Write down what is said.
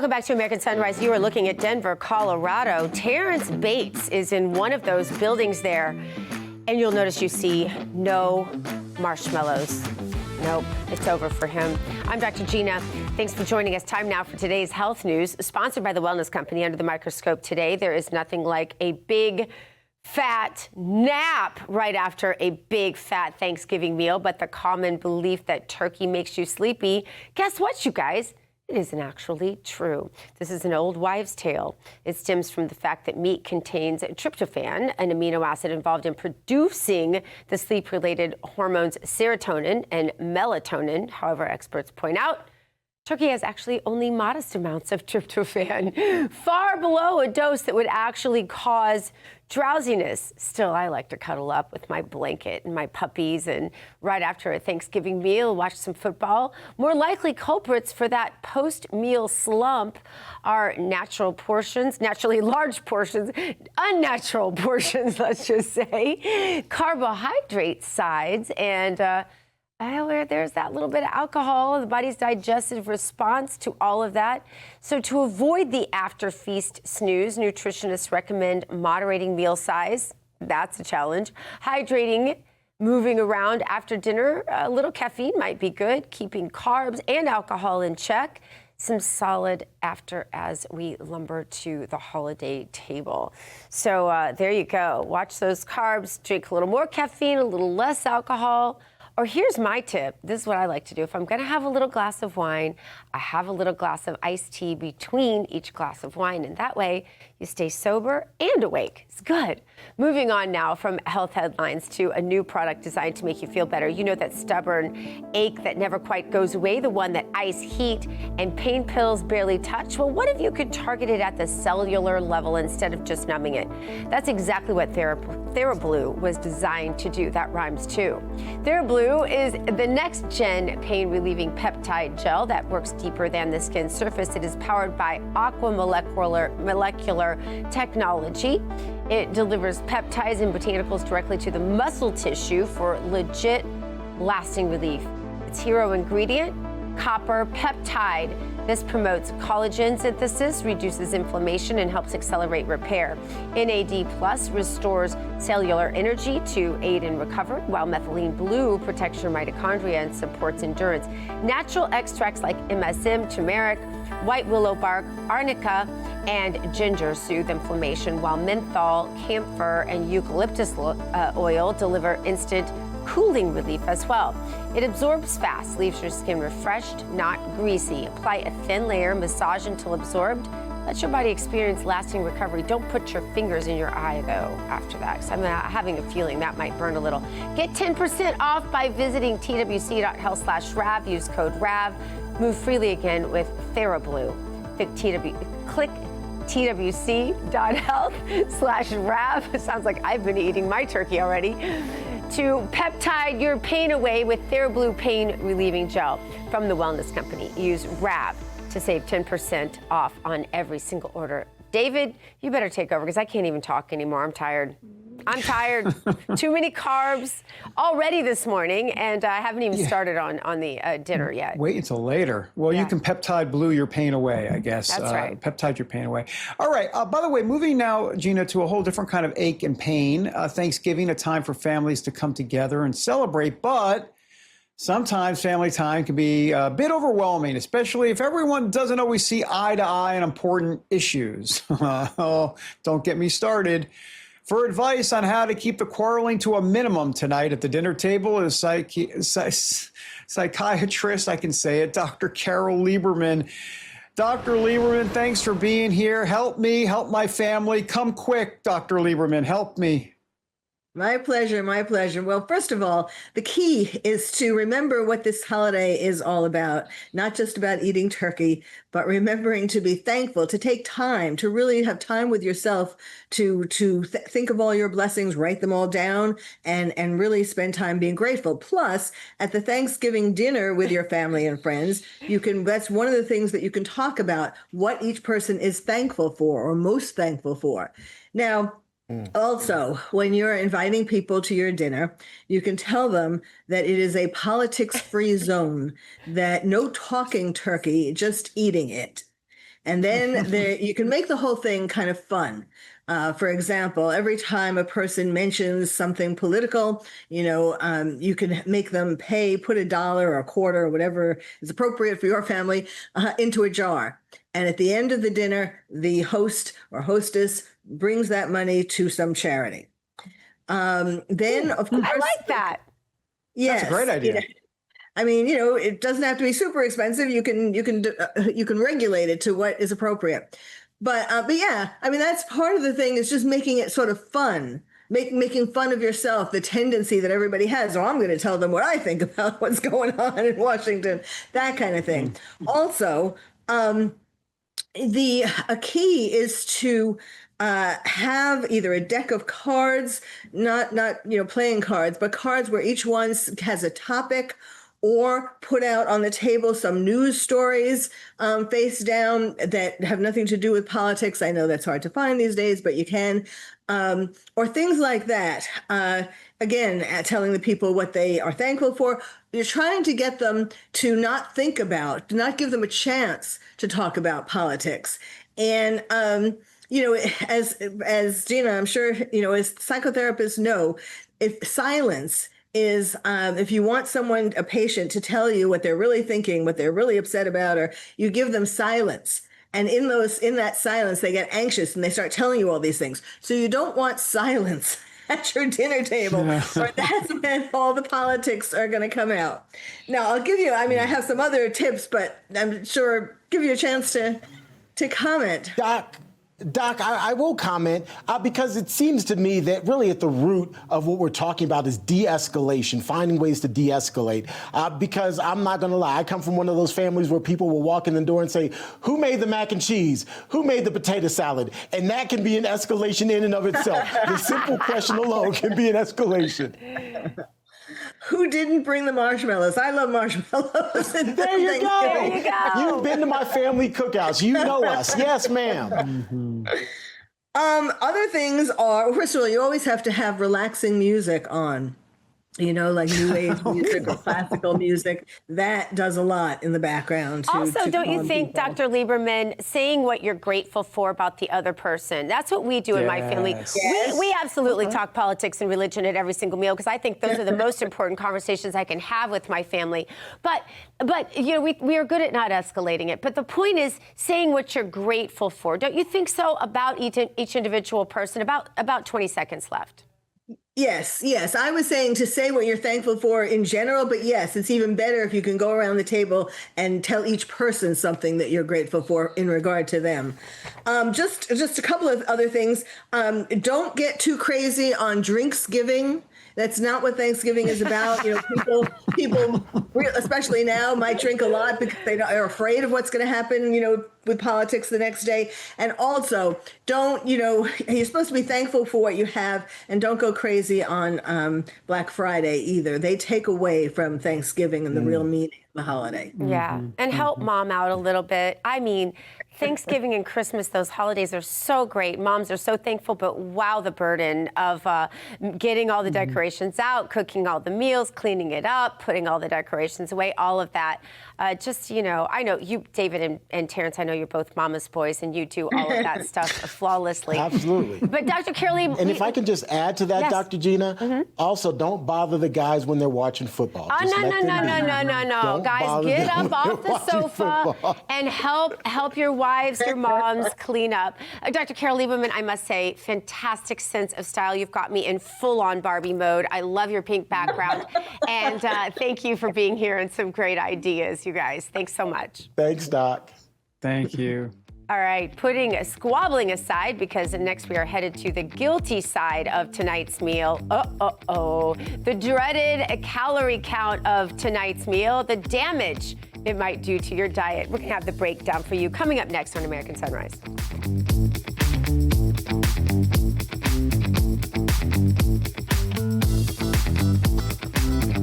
Welcome back to American Sunrise. You are looking at Denver, Colorado. Terrence Bates is in one of those buildings there, and you'll notice you see no marshmallows. Nope, it's over for him. I'm Dr. Gina. Thanks for joining us. Time now for today's health news, sponsored by the Wellness Company. Under the microscope today, there is nothing like a big fat nap right after a big fat Thanksgiving meal, but the common belief that turkey makes you sleepy, guess what, you guys? It isn't actually true. This is an old wives' tale. It stems from the fact that meat contains tryptophan, an amino acid involved in producing the sleep-related hormones serotonin and melatonin. However, experts point out turkey has actually only modest amounts of tryptophan, far below a dose that would actually cause drowsiness. Still, I like to cuddle up with my blanket and my puppies, and right after a Thanksgiving meal, watch some football. More likely culprits for that post-meal slump are natural portions, naturally large portions, unnatural portions, let's just say, carbohydrate sides, and where there's that little bit of alcohol, the body's digestive response to all of that. So to avoid the after-feast snooze, nutritionists recommend moderating meal size. That's a challenge. Hydrating, moving around after dinner. A little caffeine might be good. Keeping carbs and alcohol in check. Some solid after as we lumber to the holiday table. So there you go. Watch those carbs. Drink a little more caffeine, a little less alcohol. Or here's my tip. This is what I like to do. If I'm going to have a little glass of wine, I have a little glass of iced tea between each glass of wine. And that way you stay sober and awake. It's good. Moving on now from health headlines to a new product designed to make you feel better. You know that stubborn ache that never quite goes away, the one that ice, heat, and pain pills barely touch? Well, what if you could target it at the cellular level instead of just numbing it? That's exactly what Therablue was designed to do. That rhymes too. Therablue is the next-gen pain-relieving peptide gel that works deeper than the skin surface. It is powered by molecular technology. It delivers peptides and botanicals directly to the muscle tissue for legit, lasting relief. Its hero ingredient, copper peptide. This promotes collagen synthesis, reduces inflammation, and helps accelerate repair. NAD Plus restores cellular energy to aid in recovery, while methylene blue protects your mitochondria and supports endurance. Natural extracts like MSM, turmeric, white willow bark, arnica, and ginger soothe inflammation, while menthol, camphor, and eucalyptus oil deliver instant cooling relief as well. It absorbs fast, leaves your skin refreshed, not greasy. Apply a thin layer, massage until absorbed. Let your body experience lasting recovery. Don't put your fingers in your eye, though, after that, because I'm having a feeling that might burn a little. Get 10% off by visiting twc.health/RAV. Use code RAV. Move freely again with Therablue. Click twc.health/RAV. It sounds like I've been eating my turkey already. To peptide your pain away with Therablue Pain Relieving Gel from the Wellness Company. Use RAV to save 10% off on every single order. David, you better take over because I can't even talk anymore. I'm tired. Too many carbs already this morning, and I haven't even started on the dinner yet. Wait until later. Well, you can peptide blue your pain away, I guess. That's right. Peptide your pain away. All right. By the way, moving now, Gina, to a whole different kind of ache and pain. Thanksgiving, a time for families to come together and celebrate, but sometimes family time can be a bit overwhelming, especially if everyone doesn't always see eye to eye on important issues. Oh, don't get me started. For advice on how to keep the quarreling to a minimum tonight at the dinner table is psychiatrist, I can say it, Dr. Carol Lieberman. Dr. Lieberman, thanks for being here. Help me, help my family. Come quick, Dr. Lieberman, help me. My pleasure, my pleasure. Well, first of all, the key is to remember what this holiday is all about, not just about eating turkey, but remembering to be thankful, to take time, to really have time with yourself, to think of all your blessings, write them all down, and really spend time being grateful. Plus, at the Thanksgiving dinner with your family and friends, that's one of the things that you can talk about, what each person is thankful for or most thankful for. Now, also, when you're inviting people to your dinner, you can tell them that it is a politics-free zone, that no talking turkey, just eating it. And then you can make the whole thing kind of fun. For example, every time a person mentions something political, you can make them put $1 or a quarter or whatever is appropriate for your family into a jar. And at the end of the dinner, the host or hostess brings that money to some charity. Then, of course, I like that. Yes, that's a great idea. It doesn't have to be super expensive. You can regulate it to what is appropriate. But yeah, that's part of the thing, is just making it sort of fun, making fun of yourself, the tendency that everybody has. Oh, I'm going to tell them what I think about what's going on in Washington, that kind of thing. Also, a key is to have either a deck of cards, not playing cards, but cards where each one has a topic, or put out on the table some news stories face down that have nothing to do with politics. I know that's hard to find these days, but you can. Or things like that. Again, telling the people what they are thankful for. You're trying to get them to not think about, not give them a chance to talk about politics. And, as Gina, I'm sure, as psychotherapists know, if silence is, if you want a patient to tell you what they're really thinking, what they're really upset about, or you give them silence. And in that silence, they get anxious and they start telling you all these things. So you don't want silence at your dinner table, or that's when all the politics are going to come out. Now, I'll give you, I have some other tips, but I'm sure give you a chance to comment. Doc, I will comment because it seems to me that really at the root of what we're talking about is de-escalation, finding ways to de-escalate. Because I'm not going to lie, I come from one of those families where people will walk in the door and say, who made the mac and cheese? Who made the potato salad? And that can be an escalation in and of itself. The simple question alone can be an escalation. Who didn't bring the marshmallows? I love marshmallows. There you go. You've been to my family cookouts. You know us. Yes, ma'am. Other things are, first of all, you always have to have relaxing music on. Like new age music or classical music. That does a lot in the background. Also, don't you think, people. Dr. Lieberman, saying what you're grateful for about the other person, that's what we do in my family. Yes. We absolutely talk politics and religion at every single meal, because I think those are the most important conversations I can have with my family. But we are good at not escalating it. But the point is saying what you're grateful for. Don't you think so about each individual person? About 20 seconds left. Yes. I was saying to say what you're thankful for in general, but yes, it's even better if you can go around the table and tell each person something that you're grateful for in regard to them. Just a couple of other things. Don't get too crazy on drinks giving. That's not what Thanksgiving is about. People, especially now, might drink a lot because they are afraid of what's going to happen, with politics the next day. And also, don't, you're supposed to be thankful for what you have, and don't go crazy on Black Friday either. They take away from Thanksgiving and the real meaning of the holiday. Yeah, and help mom out a little bit. Thanksgiving and Christmas, those holidays are so great. Moms are so thankful, but wow, the burden of getting all the decorations out, cooking all the meals, cleaning it up, putting all the decorations away, all of that. I know you, David and Terrence, I know you're both mama's boys, and you do all of that stuff flawlessly. Absolutely. But Dr. Carolee... And if I can just add to that, yes. Dr. Gina, also don't bother the guys when they're watching football. Oh, no. Guys, get up off the sofa and help your wives, your moms clean up. Dr. Carolee Lieberman, I must say, fantastic sense of style. You've got me in full-on Barbie mode. I love your pink background. And thank you for being here and some great ideas, you guys. Thanks so much. Thanks, Doc. Thank you. All right, squabbling aside, because next we are headed to the guilty side of tonight's meal. The dreaded calorie count of tonight's meal, the damage it might do to your diet. We're gonna have the breakdown for you coming up next on American Sunrise.